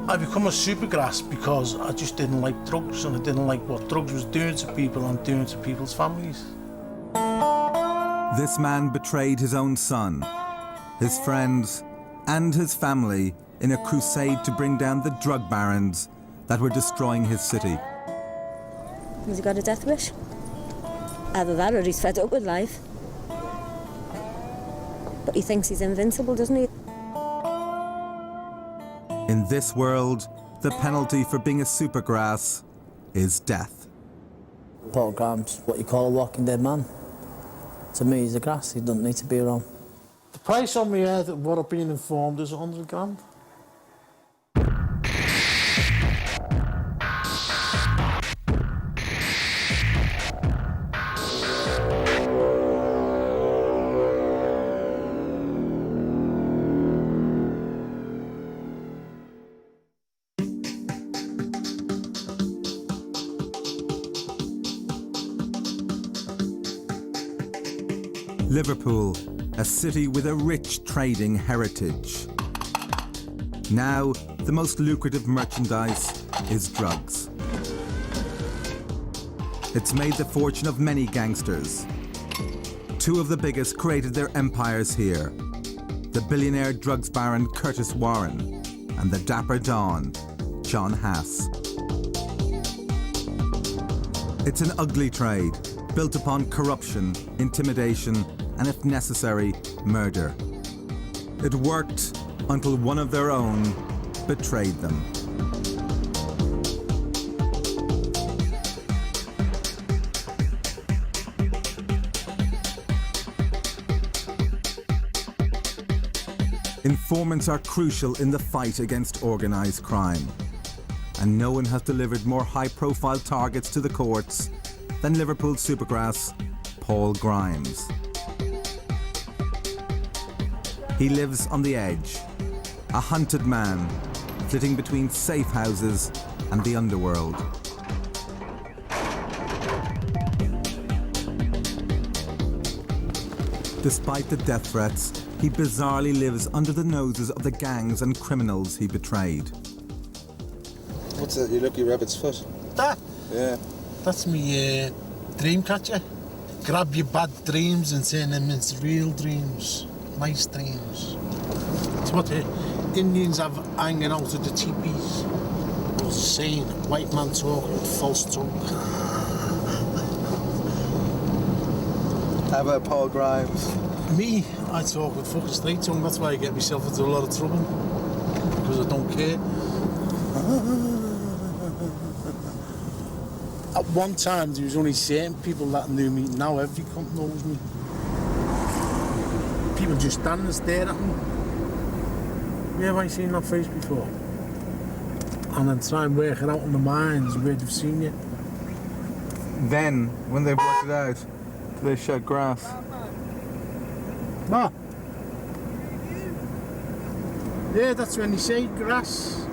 I become a supergrass because I just didn't like drugs, and I didn't like what drugs was doing to people and doing to people's families. This man betrayed his own son, his friends, and his family in a crusade to bring down the drug barons that were destroying his city. Has he got a death wish? Either that or he's fed up with life. But he thinks he's invincible, doesn't he? In this world, the penalty for being a supergrass is death. Paul Graham's what you call a walking dead man. To me, he's a grass. He doesn't need to be around. The price on my head of what I've been informed is 100 grand. Liverpool, a city with a rich trading heritage. Now, the most lucrative merchandise is drugs. It's made the fortune of many gangsters. Two of the biggest created their empires here. The billionaire drugs baron Curtis Warren and the dapper Don, John Hass. It's an ugly trade, built upon corruption, intimidation, and if necessary, murder. It worked until one of their own betrayed them. Informants are crucial in the fight against organised crime. And no one has delivered more high-profile targets to the courts than Liverpool supergrass Paul Grimes. He lives on the edge, a hunted man, flitting between safe houses and the underworld. Despite the death threats, he bizarrely lives under the noses of the gangs and criminals he betrayed. What's that, your lucky rabbit's foot? That? Yeah. That's me dream catcher. Grab your bad dreams and turn them into real dreams. Nice dreams. It's what the Indians have hanging out of the teepees. It was saying, white man talking with false tongue. How about Paul Grimes? Me, I talk with fucking straight tongue. That's why I get myself into a lot of trouble. Because I don't care. At one time, there was only certain people that knew me. Now every cunt knows me. People just stand and stare at me. Where have I seen that face before? And then try and work it out in the minds where they've seen you. Then, when they've worked it out, do they shed grass? What? Yeah, that's when you say grass.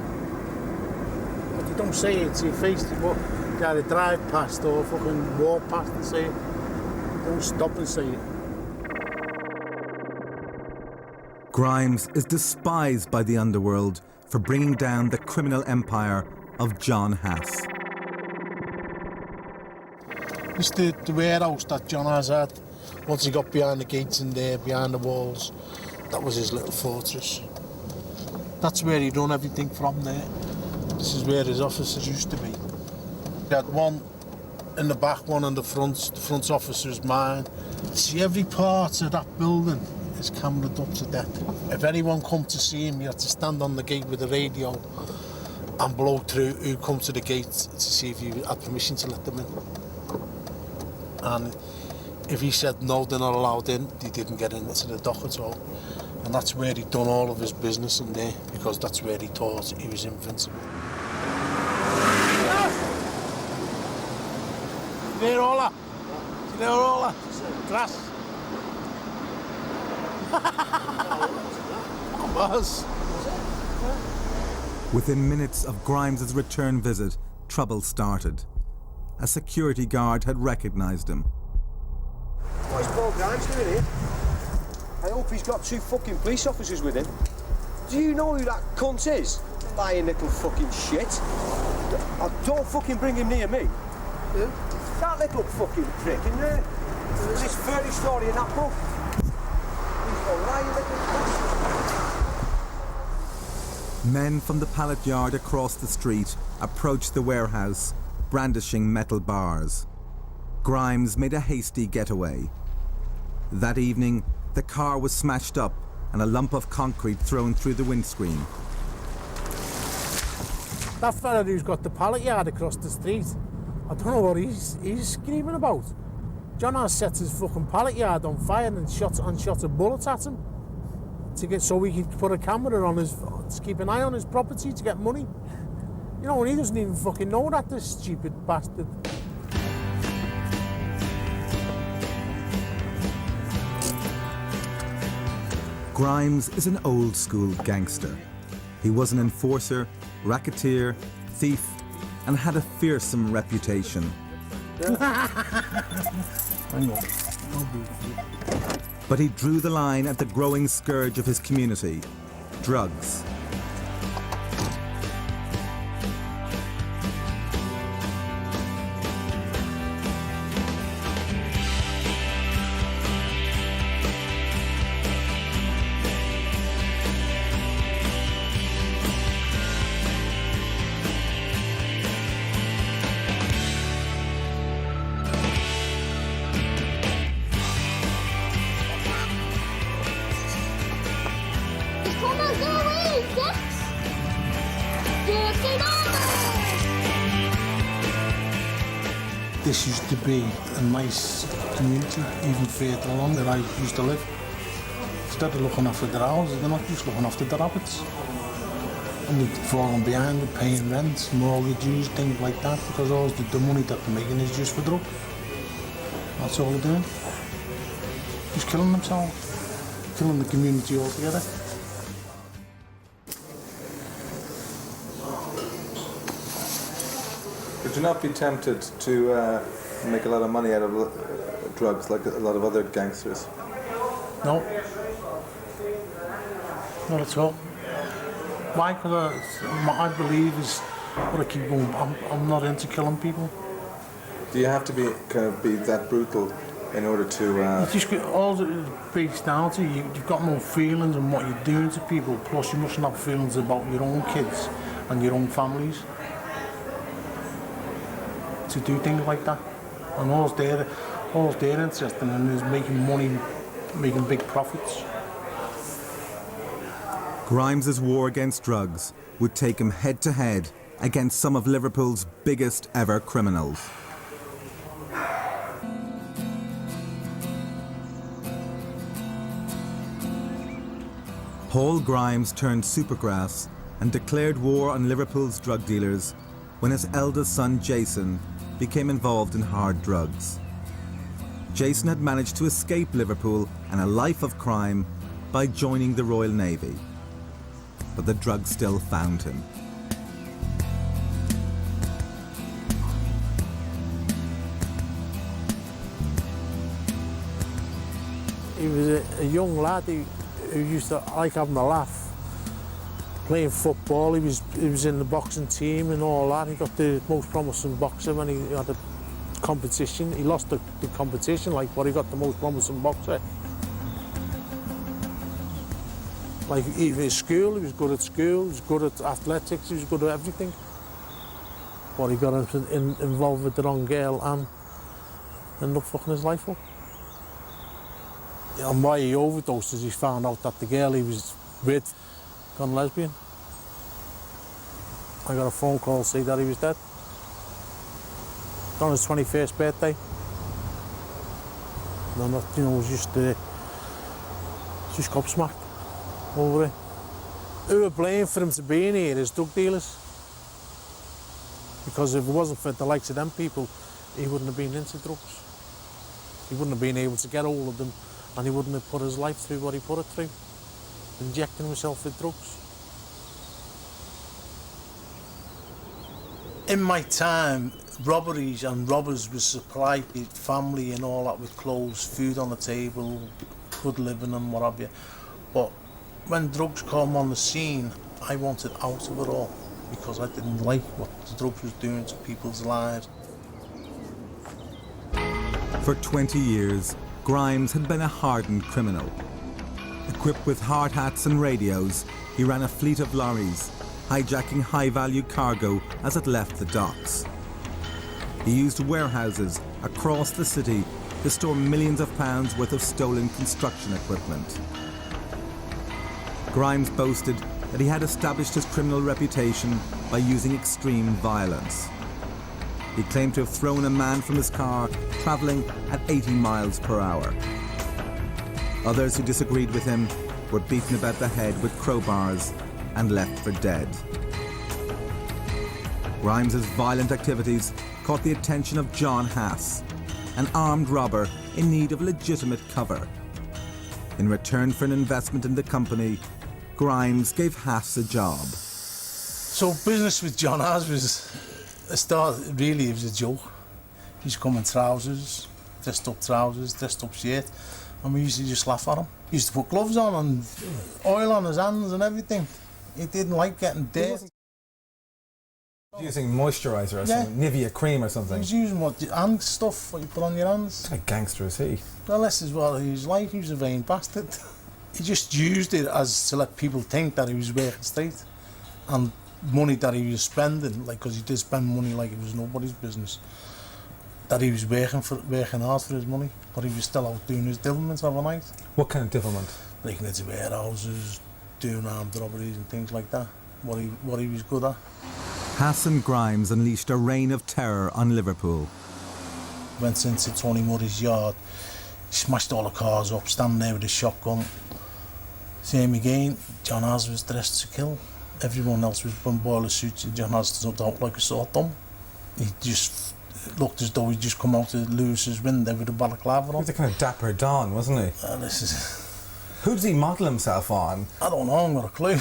But they don't say it to your face. But you either drive past or fucking walk past and say it. Don't stop and say it. Grimes is despised by the underworld for bringing down the criminal empire of John Hass. It's the warehouse that John has had. Once he got behind the gates in there, behind the walls, that was his little fortress. That's where he'd run everything from there. This is where his offices used to be. He had one in the back, one in the front. The front office was mine. See, every part of that building is cameraed up to death. If anyone come to see him, you had to stand on the gate with a radio and blow through who come to the gate to see if you had permission to let them in. And if he said no, they're not allowed in, they didn't get into the dock at all. And that's where he'd done all of his business in there, because that's where he thought he was invincible. You hear all that? You hear all that? Grass. Within minutes of Grimes' return visit, trouble started. A security guard had recognised him. What's Paul Grimes doing here? I hope he's got 2 fucking police officers with him. Do you know who that cunt is? lying little fucking shit. Don't fucking bring him near me. Yeah. That little fucking prick in there. This fairy story in that book. He's a lying little bastard. Men from the pallet yard across the street approached the warehouse, brandishing metal bars. Grimes made a hasty getaway. That evening, the car was smashed up and a lump of concrete thrown through the windscreen. That fella who's got the pallet yard across the street, I don't know what he's screaming about. John has set his fucking pallet yard on fire and shot a bullet at him so he could put a camera on to keep an eye on his property to get money. You know, and he doesn't even fucking know that, this stupid bastard. Grimes is an old-school gangster. He was an enforcer, racketeer, thief, and had a fearsome reputation. But he drew the line at the growing scourge of his community, drugs. This used to be a nice community, even further along that I used to live. Instead of looking after their houses, they're not just looking after the rabbits. And they're falling behind with paying rent, mortgages, things like that, because all the money that they're making is just for drugs. That's all they're doing. Just killing themselves, killing the community altogether. Would you not be tempted to make a lot of money out of drugs like a lot of other gangsters? No. Not at all. Why? Because I believe is what I keep going. I'm not into killing people. Do you have to be that brutal in order to? Just all it breaks down to you've got no feelings on what you're doing to people. Plus, you mustn't have feelings about your own kids and your own families to do things like that. And all they're interested in is making money, making big profits. Grimes's war against drugs would take him head-to-head against some of Liverpool's biggest ever criminals. Paul Grimes turned supergrass and declared war on Liverpool's drug dealers when his eldest son Jason became involved in hard drugs. Jason had managed to escape Liverpool and a life of crime by joining the Royal Navy. But the drugs still found him. He was a young lad who used to like having a laugh. Playing football, he was in the boxing team and all that. He got the most promising boxer when he had a competition. He lost the competition, but he got the most promising boxer. Like even at school, he was good at school, he was good at athletics, he was good at everything. But he got involved with the wrong girl and ended up fucking his life up. And why he overdosed is he found out that the girl he was with gone lesbian. I got a phone call to say that he was dead. On his 21st birthday. And that, was just gobsmacked over it. Who were blamed for him to be in here is drug dealers. Because if it wasn't for the likes of them people, he wouldn't have been into drugs. He wouldn't have been able to get hold of them, and he wouldn't have put his life through what he put it through, injecting himself with drugs. In my time, robberies and robbers would supply family and all that with clothes, food on the table, good living and what have you. But when drugs come on the scene, I wanted out of it all because I didn't like what the drugs was doing to people's lives. For 20 years, Grimes had been a hardened criminal. Equipped with hard hats and radios, he ran a fleet of lorries, hijacking high-value cargo as it left the docks. He used warehouses across the city to store millions of pounds worth of stolen construction equipment. Grimes boasted that he had established his criminal reputation by using extreme violence. He claimed to have thrown a man from his car travelling at 80 miles per hour. Others who disagreed with him were beaten about the head with crowbars and left for dead. Grimes's violent activities caught the attention of John Hass, an armed robber in need of legitimate cover. In return for an investment in the company, Grimes gave Hass a job. So business with John Hass was a start, really it was a joke. He's come in trousers, dressed up shirt, and we used to just laugh at him. He used to put gloves on and oil on his hands and everything. He didn't like getting dirt. Using moisturiser or something, Nivea cream or something. He was using hand stuff what you put on your hands. What kind of gangster is he? Well, this is what he was like. He was a vain bastard. He just used it as to let people think that he was working straight, and money that he was spending, like, because he did spend money like it was nobody's business, that he was working hard for his money, but he was still out doing his devilment overnight. What kind of devilment? Breaking into warehouses, doing armed robberies and things like that. What he was good at. Hass and Grimes unleashed a reign of terror on Liverpool. Went into Tony Murray's yard, smashed all the cars up, standing there with a shotgun. Same again, John Hass was dressed to kill. Everyone else was in boiler suits, and John Hass stood out like a sore thumb. He just looked as though he'd just come out of Lewis's window with a balaclava on. He was a kind of dapper Don, wasn't he? This is... Who does he model himself on? I don't know, I haven't got a clue.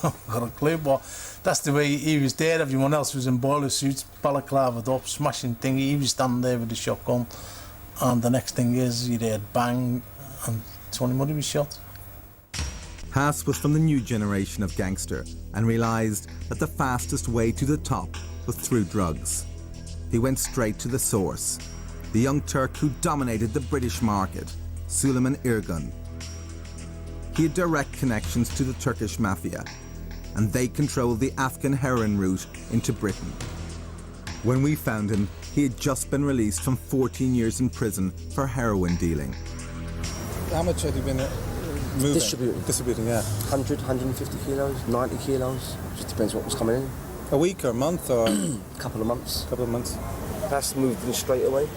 I've got a clue, but that's the way he was there. Everyone else was in boiler suits, balaclavaed up, smashing thing. He was standing there with a shotgun, and the next thing is he heard bang, and Tony Murray was shot. Hass was from the new generation of gangster and realised that the fastest way to the top was through drugs. He went straight to the source, the young Turk who dominated the British market, Suleiman Irgun. He had direct connections to the Turkish Mafia, and they controlled the Afghan heroin route into Britain. When we found him, he had just been released from 14 years in prison for heroin dealing. How much had you been moving? Distributing, yeah. 100, 150 kilos, 90 kilos. Just depends what was coming in. A week or a month or? Couple of months. Couple of months. That's moved in straight away.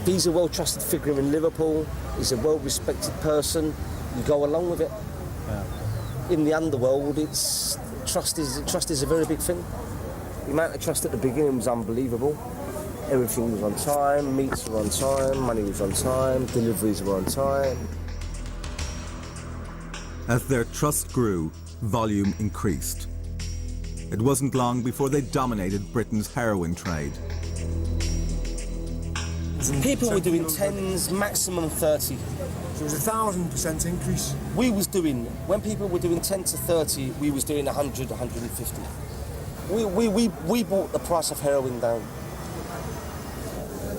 He's a well-trusted figure in Liverpool. He's a well-respected person. You go along with it. Yeah. In the underworld, trust is a very big thing. The amount of trust at the beginning was unbelievable. Everything was on time, meats were on time, money was on time, deliveries were on time. As their trust grew, volume increased. It wasn't long before they dominated Britain's heroin trade. People were doing 10s, maximum 30. So it was 1,000% increase. We was doing, when people were doing 10 to 30, we was doing 100, 150. We brought the price of heroin down.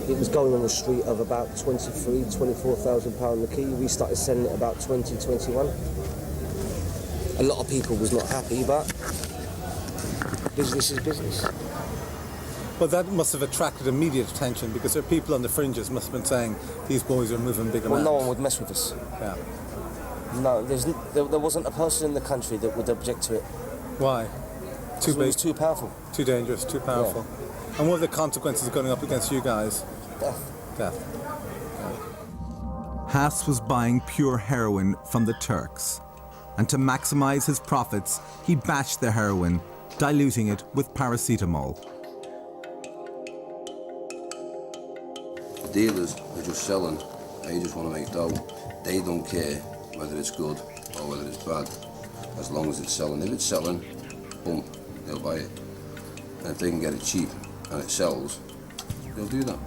It was going on the street of about 23, 24,000 pound a key. We started selling it about 20, 21. A lot of people was not happy, but business is business. Well, that must have attracted immediate attention because there are people on the fringes must have been saying these boys are moving big amounts. Well, no one would mess with us. Yeah. No, there wasn't a person in the country that would object to it. Why? Too big? It was too powerful. Too dangerous, too powerful. Yeah. And what are the consequences of going up against you guys? Death. Hass was buying pure heroin from the Turks. And to maximise his profits, he batched the heroin, diluting it with paracetamol. Dealers are just selling. They just want to make dough. They don't care whether it's good or whether it's bad, as long as it's selling. If it's selling, boom, they'll buy it. And if they can get it cheap and it sells, they'll do that.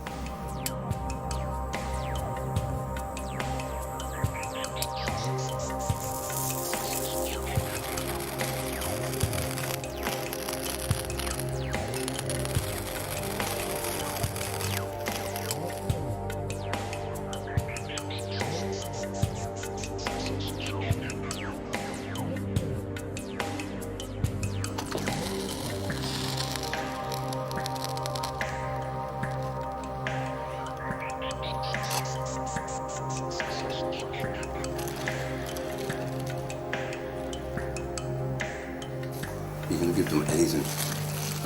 can give them anything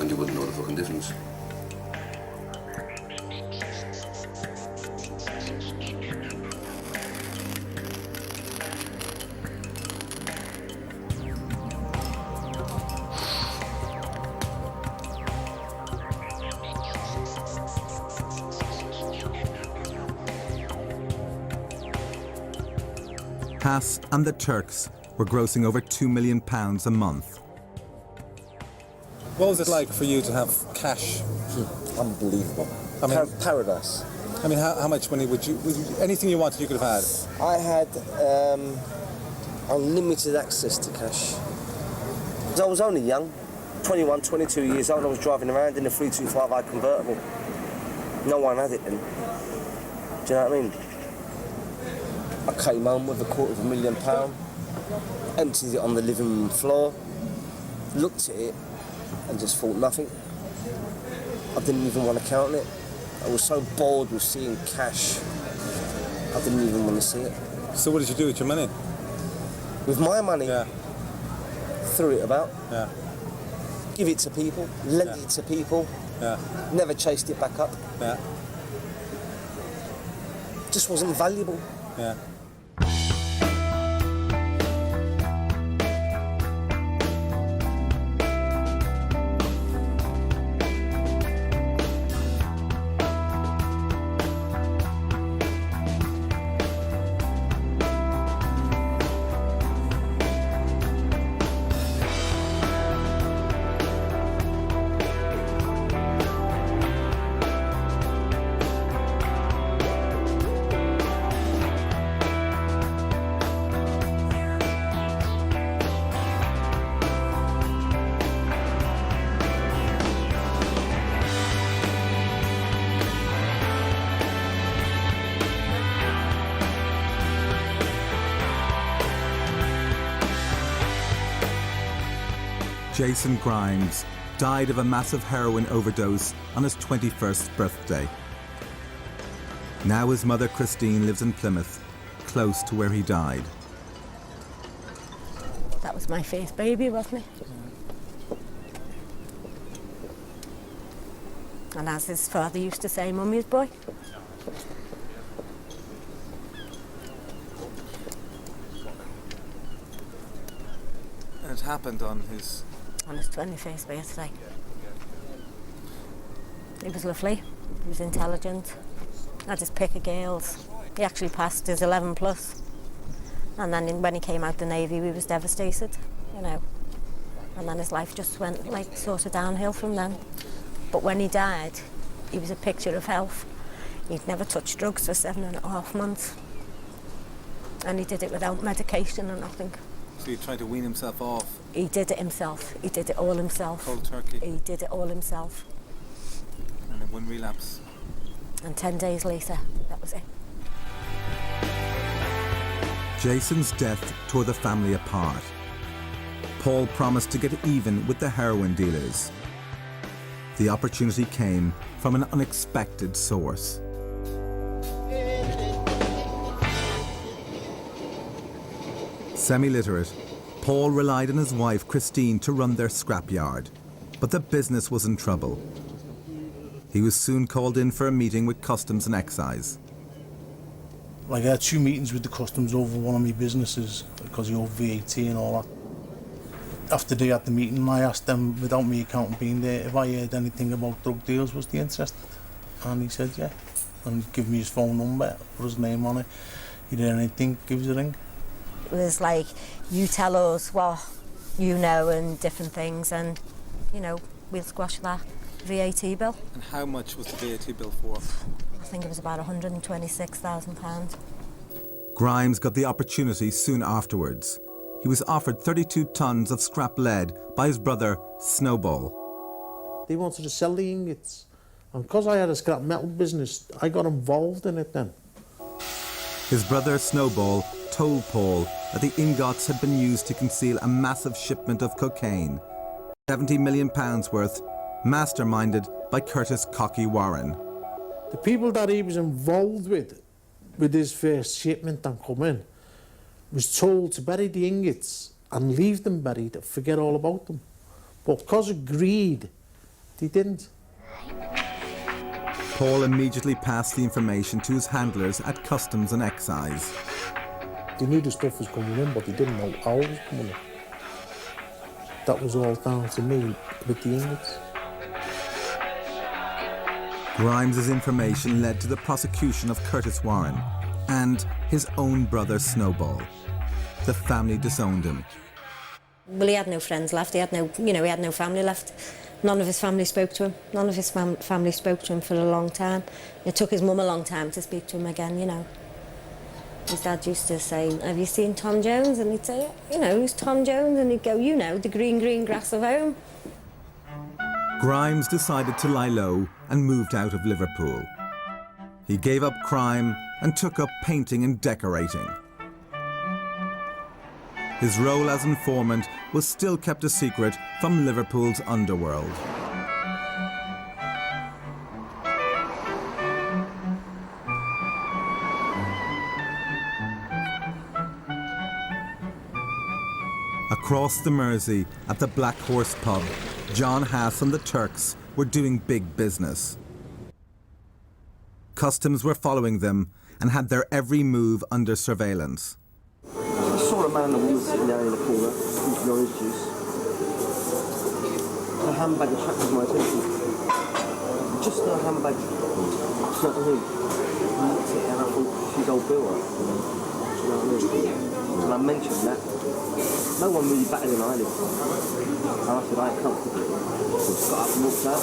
and you wouldn't know the fucking difference. Cass and the Turks were grossing over £2 million a month. What was it like for you to have cash? Unbelievable. I mean, Paradise. I mean, how much money would you, anything you wanted you could have had? I had unlimited access to cash. 'Cause I was only young, 21, 22 years old. I was driving around in a 325i convertible. No one had it then. Do you know what I mean? I came home with £250,000, emptied it on the living room floor, looked at it and just thought nothing. I didn't even want to count it. I was so bored with seeing cash, I didn't even want to see it. So what did you do with your money? With my money? Yeah. Threw it about. Yeah. Give it to people, lent it to people. Yeah. Never chased it back up. Yeah. Just wasn't valuable. Yeah. Jason Grimes died of a massive heroin overdose on his 21st birthday. Now his mother Christine lives in Plymouth, close to where he died. That was my first baby, wasn't it? And as his father used to say, Mummy's boy. And it happened on his 21st birthday. He was lovely, he was intelligent, had his pick of girls. He actually passed his 11 plus. And then when he came out the Navy, we was devastated, you know. And then his life just went like sort of downhill from then. But when he died, he was a picture of health. He'd never touched drugs for 7.5 months. And he did it without medication or nothing. So he tried to wean himself off? He did it himself. He did it all himself. Cold turkey? He did it all himself. And then one relapse? And 10 days later, that was it. Jason's death tore the family apart. Paul promised to get even with the heroin dealers. The opportunity came from an unexpected source. Semi-literate, Paul relied on his wife Christine to run their scrapyard, but the business was in trouble. He was soon called in for a meeting with Customs and Excise. Like I had 2 meetings with the Customs over one of my businesses because he owed VAT and all that. After they had the meeting, I asked them, without me accountant being there, if I heard anything about drug deals, was they interested? And he said, yeah. And he gave me his phone number, put his name on it. He did anything, give us a ring. It was like, you tell us what you know and different things, and, you know, we'll squash that VAT bill. And how much was the VAT bill for? I think it was about £126,000. Grimes got the opportunity soon afterwards. He was offered 32 tons of scrap lead by his brother, Snowball. They wanted to sell the ingots. And because I had a scrap metal business, I got involved in it then. His brother, Snowball, told Paul that the ingots had been used to conceal a massive shipment of cocaine, £70 million worth, masterminded by Curtis Cocky Warren. The people that he was involved with his first shipment and come in, was told to bury the ingots and leave them buried, forget all about them. But because of greed, they didn't. Paul immediately passed the information to his handlers at Customs and Excise. They knew the stuff was coming in, but they didn't know how it was coming in. That was all down to me with the ingots. Grimes's information led to the prosecution of Curtis Warren and his own brother Snowball. The family disowned him. Well, he had no friends left. He had no, he had no family left. None of his family spoke to him. None of his family spoke to him for a long time. It took his mum a long time to speak to him again, His dad used to say, "Have you seen Tom Jones?" And he'd say, "Who's Tom Jones?" And he'd go, "The green grass of home." Grimes decided to lie low and moved out of Liverpool. He gave up crime and took up painting and decorating. His role as informant was still kept a secret from Liverpool's underworld. Across the Mersey, at the Black Horse pub, John Hass and the Turks were doing big business. Customs were following them and had their every move under surveillance. I saw a man on the wheel sitting down in the corner, drinking orange juice. A handbag attracted my attention. Just a handbag, it's not him. I looked at it and I thought, she's old Bill, right? Do you know what I mean? And I mentioned that. No one really batted an eyelid. And I said, I ain't comfortable. Just got up and walked out.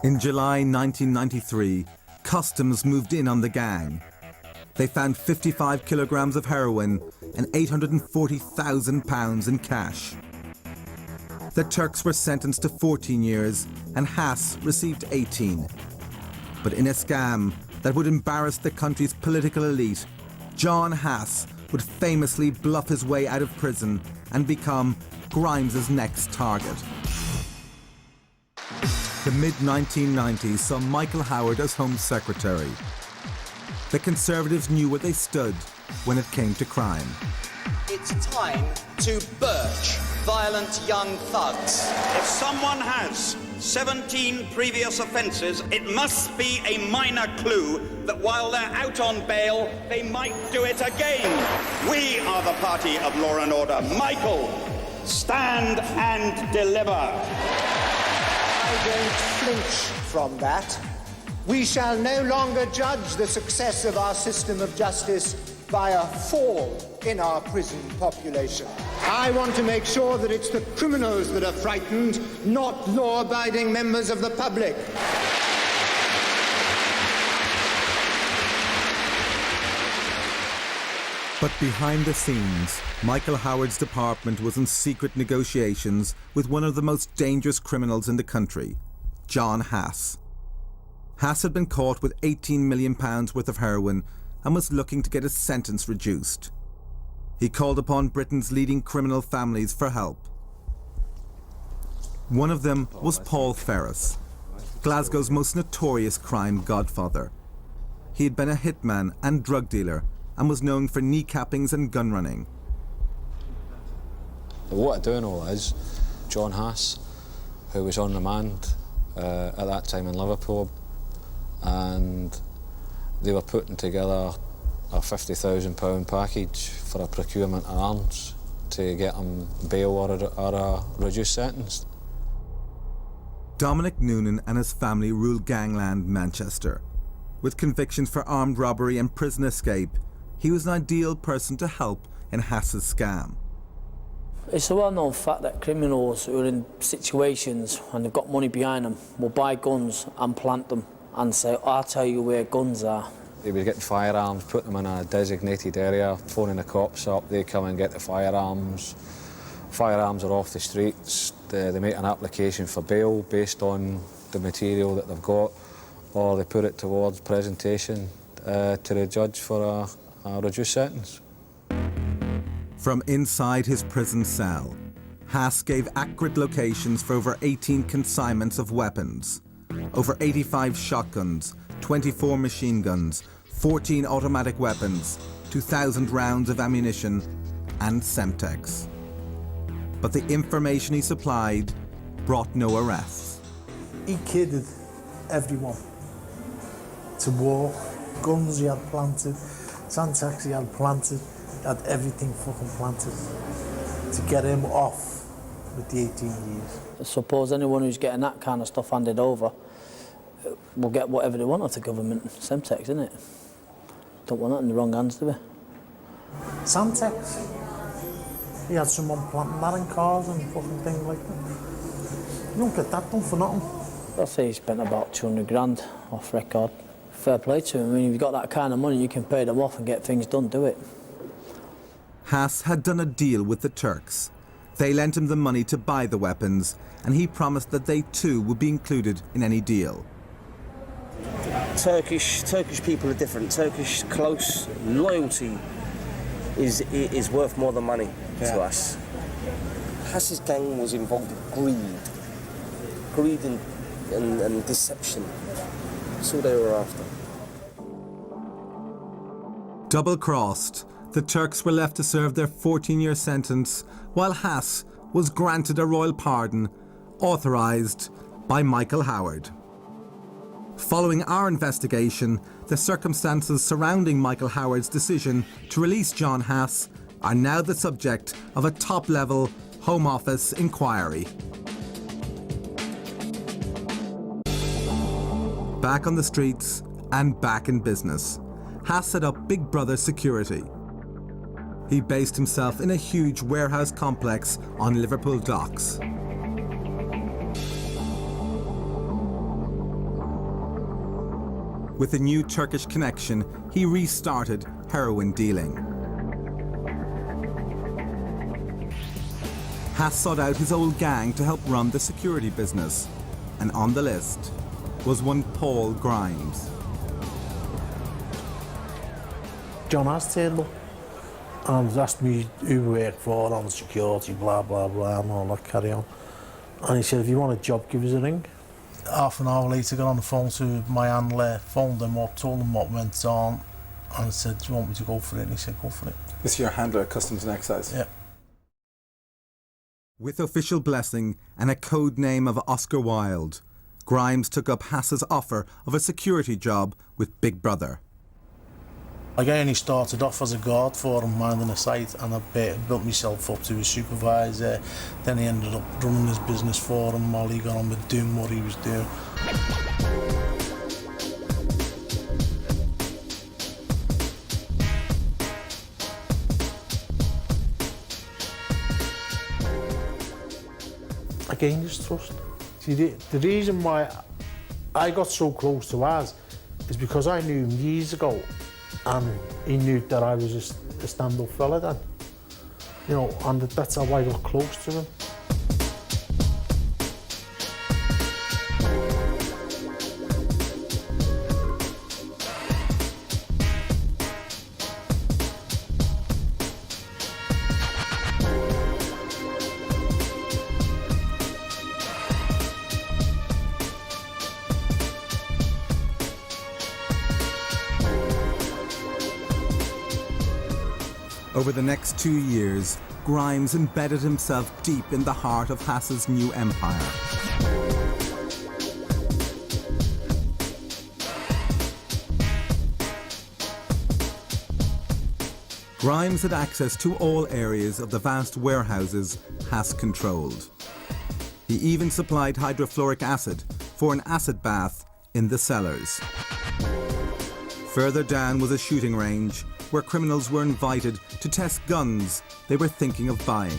In July 1993, Customs moved in on the gang. They found 55 kilograms of heroin and £840,000 in cash. The Turks were sentenced to 14 years and Hass received 18. But in a scam that would embarrass the country's political elite, John Hass would famously bluff his way out of prison and become Grimes's next target. The mid-1990s saw Michael Howard as Home Secretary. The Conservatives knew where they stood when it came to crime. It's time to birch violent young thugs. If someone has 17 previous offences, it must be a minor clue that while they're out on bail, they might do it again. We are the party of law and order. Michael, stand and deliver. I don't flinch from that. We shall no longer judge the success of our system of justice by a fall in our prison population. I want to make sure that it's the criminals that are frightened, not law-abiding members of the public. But behind the scenes, Michael Howard's department was in secret negotiations with one of the most dangerous criminals in the country, John Hass. Hass had been caught with £18 million worth of heroin and was looking to get his sentence reduced. He called upon Britain's leading criminal families for help. One of them was Paul Ferris, Glasgow's most notorious crime godfather. He had been a hitman and drug dealer and was known for kneecappings and gun running. What I do know is John Hass, who was on remand at that time in Liverpool, and they were putting together a £50,000 package for a procurement of arms to get him bail or a reduced sentence. Dominic Noonan and his family ruled gangland Manchester. With convictions for armed robbery and prison escape, he was an ideal person to help in Hass's scam. It's a well-known fact that criminals who are in situations and they've got money behind them will buy guns and plant them and say, "I'll tell you where guns are." They would get firearms, put them in a designated area, phoning the cops up, they come and get the firearms. Firearms are off the streets, they make an application for bail based on the material that they've got, or they put it towards presentation to the judge for a reduced sentence. From inside his prison cell, Hass gave accurate locations for over 18 consignments of weapons, over 85 shotguns, 24 machine guns, 14 automatic weapons, 2,000 rounds of ammunition, and Semtex. but the information he supplied brought no arrests. He kidded everyone to walk. Guns he had planted, Santax he had planted, he had everything fucking planted to get him off with the 18 years. I suppose anyone who's getting that kind of stuff handed over will get whatever they want off the government. Semtex, isn't it? Don't want that in the wrong hands, do we? Santax. He had someone planting that in cars and fucking things like that. You don't get that done for nothing. I'll say he spent about 200 grand off record. Fair play to him. I mean, if you've got that kind of money, you can pay them off and get things done, do it. Haas had done a deal with the Turks. They lent him the money to buy the weapons, and he promised that they too would be included in any deal. Turkish people are different. Turkish close loyalty is worth more than money to us. Haas's gang was involved with greed and deception. That's all they were after. Double-crossed, the Turks were left to serve their 14-year sentence, while Haas was granted a royal pardon, authorised by Michael Howard. Following our investigation, the circumstances surrounding Michael Howard's decision to release John Haas are now the subject of a top-level Home Office inquiry. Back on the streets and back in business, Haas set up Big Brother security. He based himself in a huge warehouse complex on Liverpool docks. With a new Turkish connection, he restarted heroin dealing. Haas sought out his old gang to help run the security business, and on the list was one Paul Grimes. John has turned up and asked me who we work for, on security, blah, blah, blah, and all that carry on. And he said, if you want a job, give us a ring. Half an hour later, got on the phone to my handler, phoned him up, told him what went on, and said, do you want me to go for it? And he said, go for it. This is your handler at Customs and Excise? Yeah. With official blessing and a code name of Oscar Wilde, Grimes took up Haas's offer of a security job with Big Brother. Like I only started off as a guard for him, minding a site, and I built myself up to a supervisor. Then he ended up running his business for him while he got on with doing what he was doing. I gained his trust. See, the reason why I got so close to Az is because I knew him years ago, and he knew that I was a stand-up fella then. You know, and that's how I got close to him. Over the next 2 years, Grimes embedded himself deep in the heart of Haas's new empire. Grimes had access to all areas of the vast warehouses Haas controlled. He even supplied hydrofluoric acid for an acid bath in the cellars. Further down was a shooting range where criminals were invited to test guns they were thinking of buying.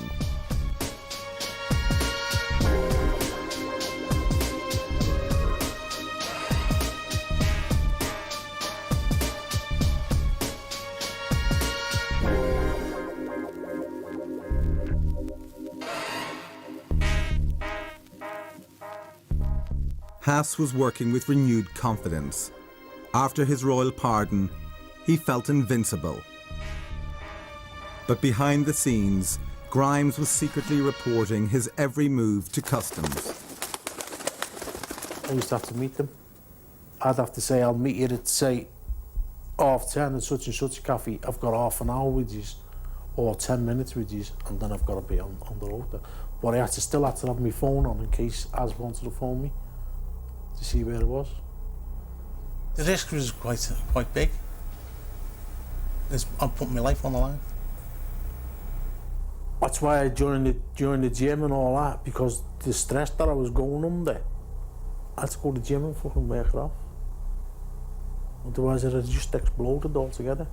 Haas was working with renewed confidence. After his royal pardon, he felt invincible. But behind the scenes, Grimes was secretly reporting his every move to customs. I used to have to meet them. I'd have to say, I'll meet you at, say, 10:30 at such and such a cafe. I've got half an hour with you. or 10 minutes with you, and then I've got to be on the road. But I still had to have my phone on in case Az wanted to phone me to see where it was. The risk was quite big. I put my life on the line. That's why during the gym and all that, because the stress that I was going under, I had to go to the gym and fucking work it off. Otherwise it had just exploded altogether.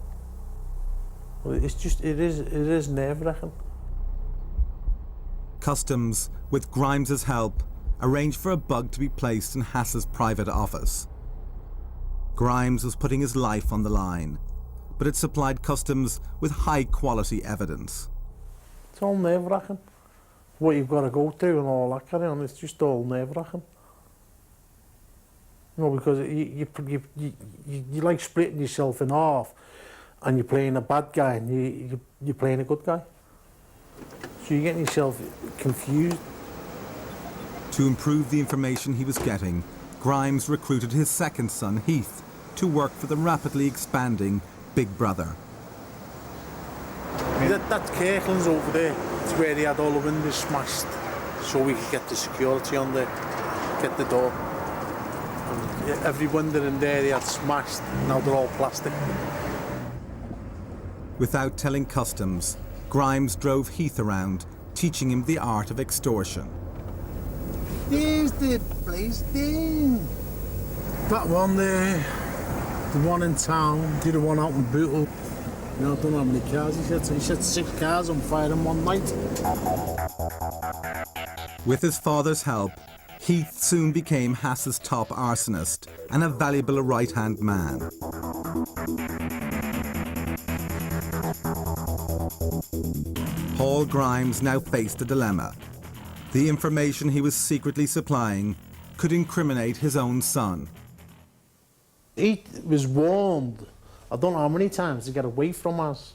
But it is nerve-wracking. Customs, with Grimes's help, arranged for a bug to be placed in Hass's private office. Grimes was putting his life on the line, but it supplied Customs with high-quality evidence. It's all nerve-wracking. What you've got to go through and all that carry on, it's just all nerve-wracking. You know, because you like splitting yourself in half, and you're playing a bad guy and you're playing a good guy. So you're getting yourself confused. To improve the information he was getting, Grimes recruited his second son, Heath, to work for the rapidly expanding Big Brother. That Kirkland's over there, it's where they had all the windows smashed, so we could get the security on there, get the door. And every window in there they had smashed, now they're all plastic. Without telling Customs, Grimes drove Heath around, teaching him the art of extortion. There's the place there. That one there, the one in town, the other one out in Bootle. You know, I don't know how many cars he set 6 cars on fire in one night. With his father's help, Heath soon became Hass's top arsonist and a valuable right-hand man. Paul Grimes now faced a dilemma. The information he was secretly supplying could incriminate his own son. Heath was warned, I don't know how many times, to get away from us.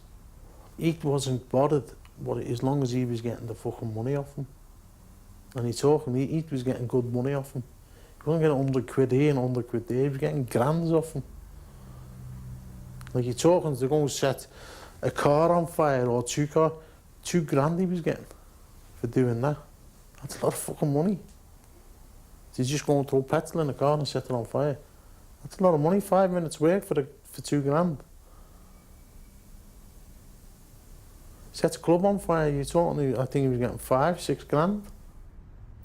Heath wasn't bothered, but as long as he was getting the fucking money off him. And Heath was getting good money off him. He wasn't getting 100 quid here and 100 quid there, he was getting grands off him. Like you're talking, they're going to set a car on fire or 2 grand he was getting for doing that. That's a lot of fucking money. He's just going to throw petrol in a car and set it on fire. That's a lot of money, 5 minutes work for 2 grand. Set a club on fire, you're talking, I think he was getting 5-6 grand.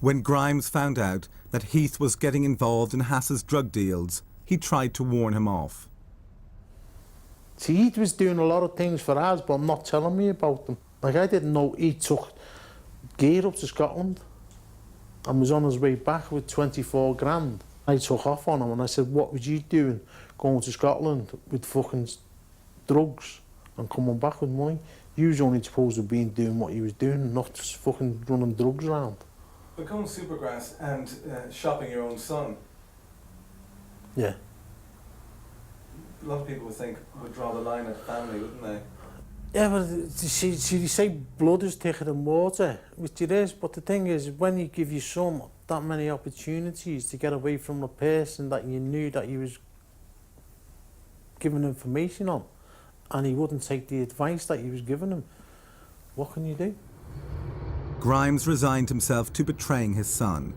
When Grimes found out that Heath was getting involved in Hass's drug deals, he tried to warn him off. See, Heath was doing a lot of things for us, but not telling me about them. Like, I didn't know he took gear up to Scotland and was on his way back with 24 grand. I took off on him and I said, what was you doing going to Scotland with fucking drugs and coming back with money? You was only supposed to be doing what he was doing, not just fucking running drugs around. Become supergrass and shopping your own son. Yeah. A lot of people would draw the line at family, wouldn't they? Yeah, but see, they say blood is thicker than water, which it is, but the thing is, when you give your son that many opportunities to get away from a person that you knew that he was giving information on, and he wouldn't take the advice that he was giving him, what can you do? Grimes resigned himself to betraying his son.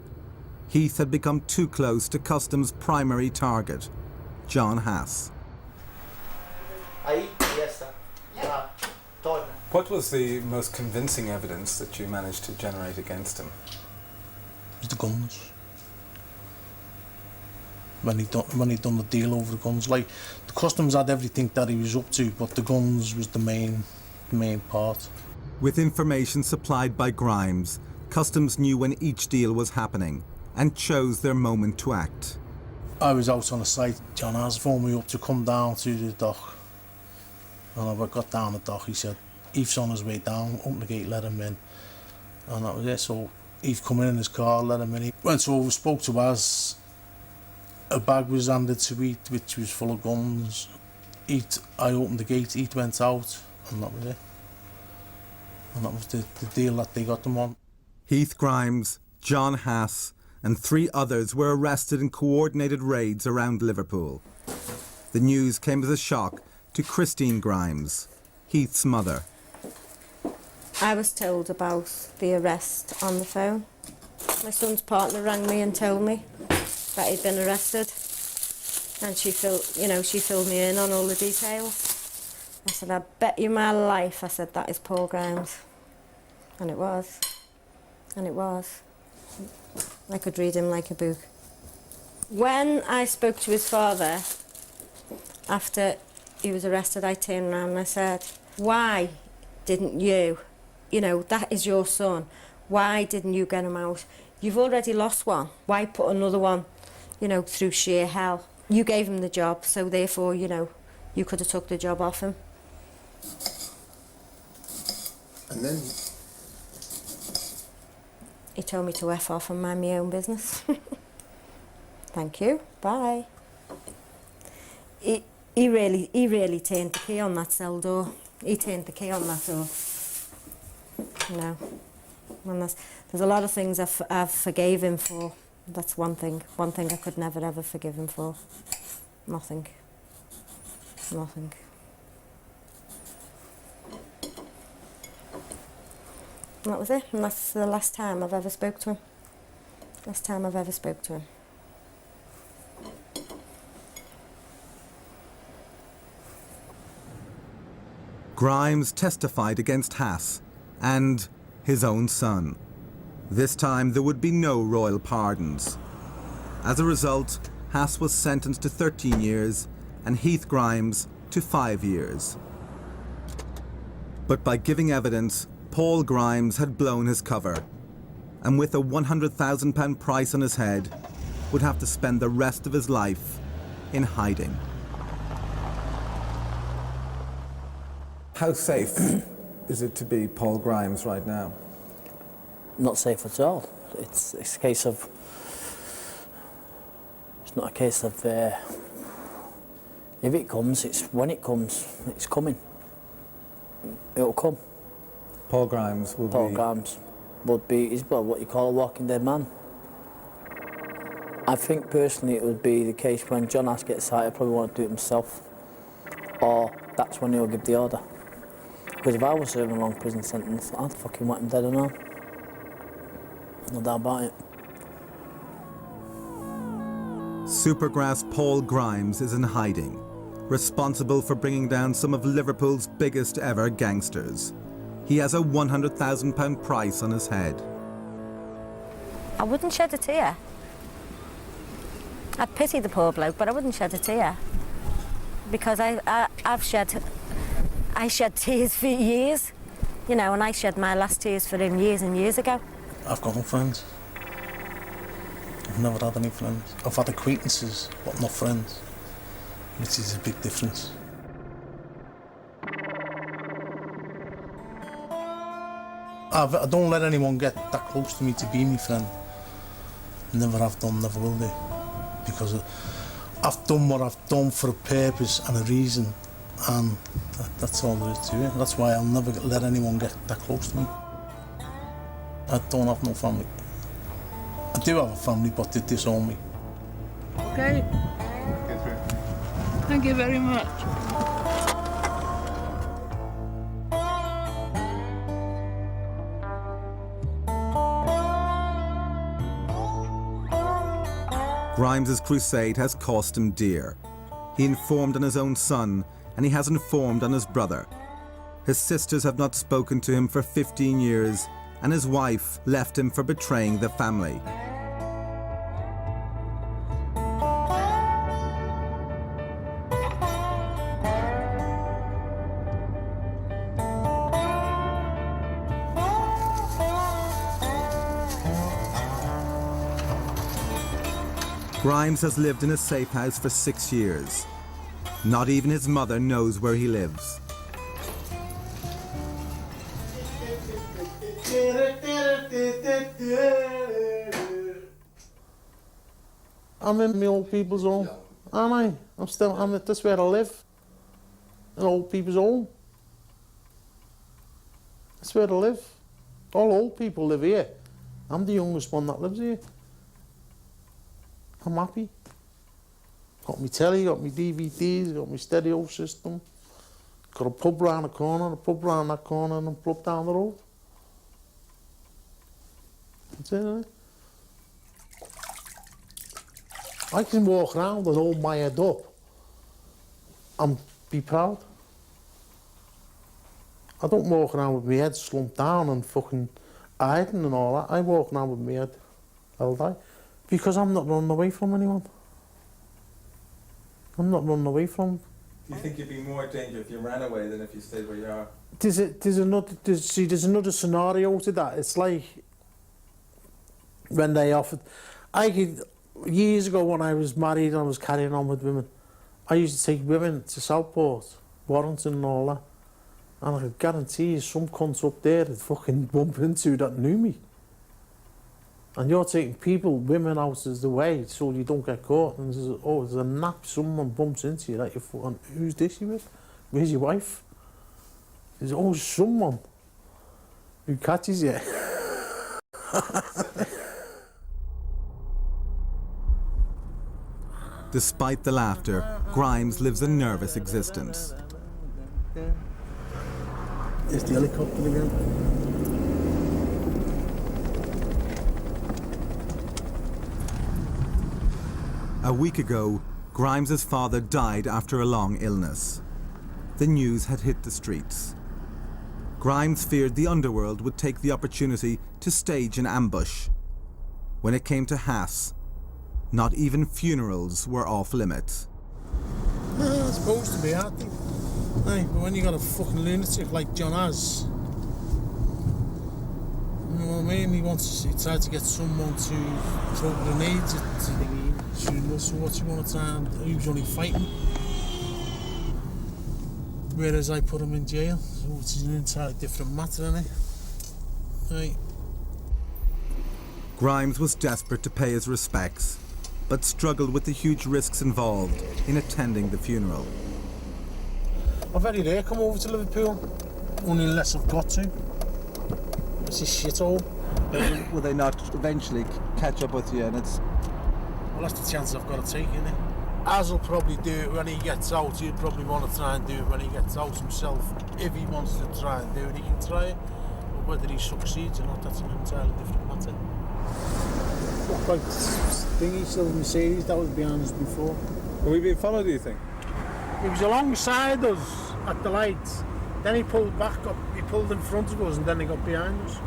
Heath had become too close to Customs' primary target, John Hass. What was the most convincing evidence that you managed to generate against him? It was the guns. When he done the deal over the guns, like the Customs had everything that he was up to, but the guns was the main part. With information supplied by Grimes, Customs knew when each deal was happening and chose their moment to act. I was out on the site. John has phoned me up to come down to the dock. And when I got down the dock, he said, Eve's on his way down, open the gate, let him in. And that was it. So Eve come in his car, let him in. He went over, spoke to us. A bag was handed to Eve, which was full of guns. I opened the gate, Eve went out, and that was it. And that was the deal that they got them on. Heath Grimes, John Hass, and 3 others were arrested in coordinated raids around Liverpool. The news came as a shock to Christine Grimes, Heath's mother. I was told about the arrest on the phone. My son's partner rang me and told me that he'd been arrested, and she filled me in on all the details. I said, I bet you my life, I said, that is Paul Grimes. And it was. And it was. I could read him like a book. When I spoke to his father, after he was arrested, I turned around and I said, why didn't you, that is your son, why didn't you get him out? You've already lost one. Why put another one, through sheer hell? You gave him the job, so therefore, you could have took the job off him. And then? He told me to F off and mind my own business. Thank you, bye. He really turned the key on that cell door. He turned the key on that door. And there's a lot of things I've forgave him for. That's one thing I could never ever forgive him for. Nothing. And that was it, and that's the last time I've ever spoke to him. Grimes testified against Hass and his own son. This time there would be no royal pardons. As a result, Hass was sentenced to 13 years and Heath Grimes to 5 years. But by giving evidence, Paul Grimes had blown his cover, and with a £100,000 price on his head, would have to spend the rest of his life in hiding. How safe is it to be Paul Grimes right now? Not safe at all. It's a case of... It's not a case of... if it comes, it's when it comes. It's coming. It'll come. Paul Grimes would be what you call a walking dead man. I think personally it would be the case when John Hass gets out, he'll probably want to do it himself, or that's when he'll give the order. Because if I was serving a long prison sentence, I'd fucking want him dead and all. No doubt about it. Supergrass Paul Grimes is in hiding, responsible for bringing down some of Liverpool's biggest ever gangsters. He has a £100,000 price on his head. I wouldn't shed a tear. I'd pity the poor bloke, but I wouldn't shed a tear. Because I shed tears for years, and I shed my last tears for him years and years ago. I've got no friends. I've never had any friends. I've had acquaintances, but not friends, which is a big difference. I don't let anyone get that close to me to be my friend. Never have done, never will do. Because I've done what I've done for a purpose and a reason, and that's all there is to it. That's why I'll never let anyone get that close to me. I don't have no family. I do have a family, but they disown me. Okay. Thank you very much. Grimes's crusade has cost him dear. He informed on his own son, and he has informed on his brother. His sisters have not spoken to him for 15 years, and his wife left him for betraying the family. Grimes has lived in a safe house for 6 years. Not even his mother knows where he lives. I'm in my old people's home, aren't I? That's where I live. An old people's home. That's where I live. All old people live here. I'm the youngest one that lives here. I'm happy. Got my telly, got my DVDs, got my stereo system. Got a pub round the corner, a pub round that corner, and a pub down the road. That's it, isn't it? I can walk around and hold my head up and be proud. I don't walk around with my head slumped down and fucking hiding and all that. I walk around with my head held high because I'm not running away from anyone. I'm not running away from. Do you think you'd be more danger if you ran away than if you stayed where you are? There's another scenario to that. It's like when they offered. Years ago when I was married and I was carrying on with women, I used to take women to Southport, Warrington and all that. And I could guarantee you some cunts up there that fucking bump into that knew me. And you're taking women out as the way so you don't get caught. And there's a nap, someone bumps into you that you're fucking, who's this you with? Where's your wife? There's always someone who catches you. Despite the laughter, Grimes lives a nervous existence. It's the helicopter again. A week ago, Grimes's father died after a long illness. The news had hit the streets. Grimes feared the underworld would take the opportunity to stage an ambush. When it came to Haas, not even funerals were off limits. It's supposed to be, aren't they? Hey, but when you got a fucking lunatic like John has, you know what I mean? He tried to get someone to throw grenades at the funeral, so what you want to try and he was only fighting. Whereas I put him in jail, which is an entirely different matter, isn't it? Hey. Grimes was desperate to pay his respects, but struggled with the huge risks involved in attending the funeral. I've very rare come over to Liverpool, only unless I've got to. It's a shithole. Will they not eventually catch up with you? And it's. Well, that's the chance I've got to take, innit? Az will probably do it when he gets out. He'll probably want to try and do it when he gets out himself. If he wants to try and do it, he can try it. But whether he succeeds or not, that's an entirely different matter. Like thingy, still Mercedes, that was behind us before. Are we being followed, do you think? He was alongside us at the lights. Then he pulled back up, he pulled in front of us and then he got behind us.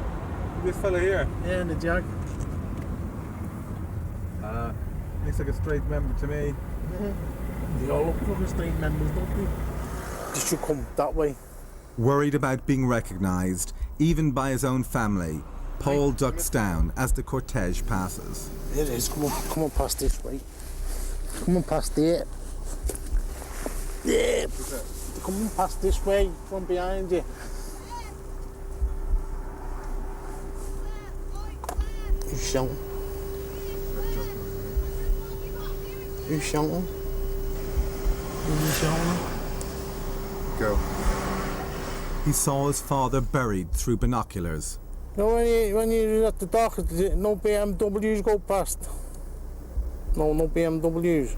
This fella here? Yeah, in the Jag. Looks like a straight member to me. They all look like straight members, don't they? They should come that way. Worried about being recognised, even by his own family, Paul ducks down as the cortege passes. It is, come on past this way. Come on past there. Yeah, come on past this way, from behind you. Who's shouting? Who's shouting? Who's shouting? Go. He saw his father buried through binoculars. No, when you're at the dock, no BMWs go past. No BMWs.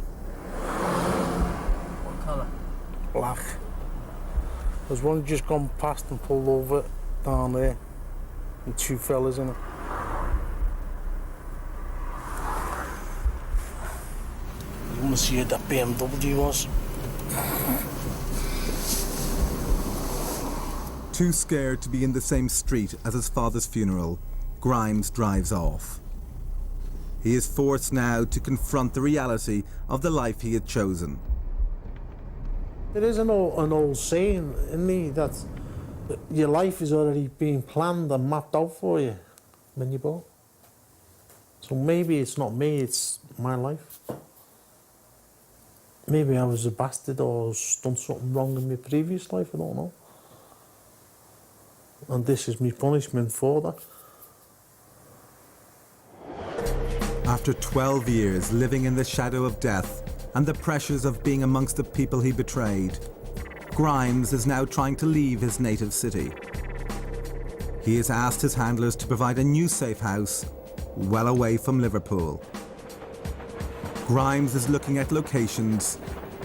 What colour? Black. There's one just gone past and pulled over down there. And two fellas in it. You want to see what that BMW was? Too scared to be in the same street as his father's funeral, Grimes drives off. He is forced now to confront the reality of the life he had chosen. There is an old saying in me that your life is already being planned and mapped out for you when you're born. So maybe it's not me, it's my life. Maybe I was a bastard or done something wrong in my previous life, I don't know. And this is my punishment for that. After 12 years living in the shadow of death and the pressures of being amongst the people he betrayed, Grimes is now trying to leave his native city. He has asked his handlers to provide a new safe house well away from Liverpool. Grimes is looking at locations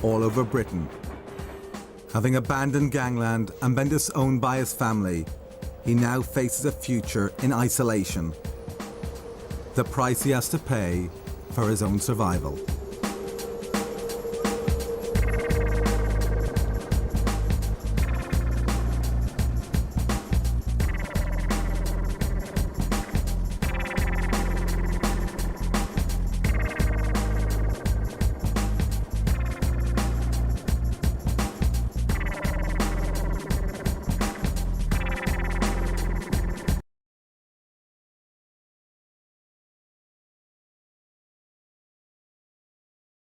all over Britain. Having abandoned gangland and been disowned by his family, he now faces a future in isolation. the price he has to pay for his own survival.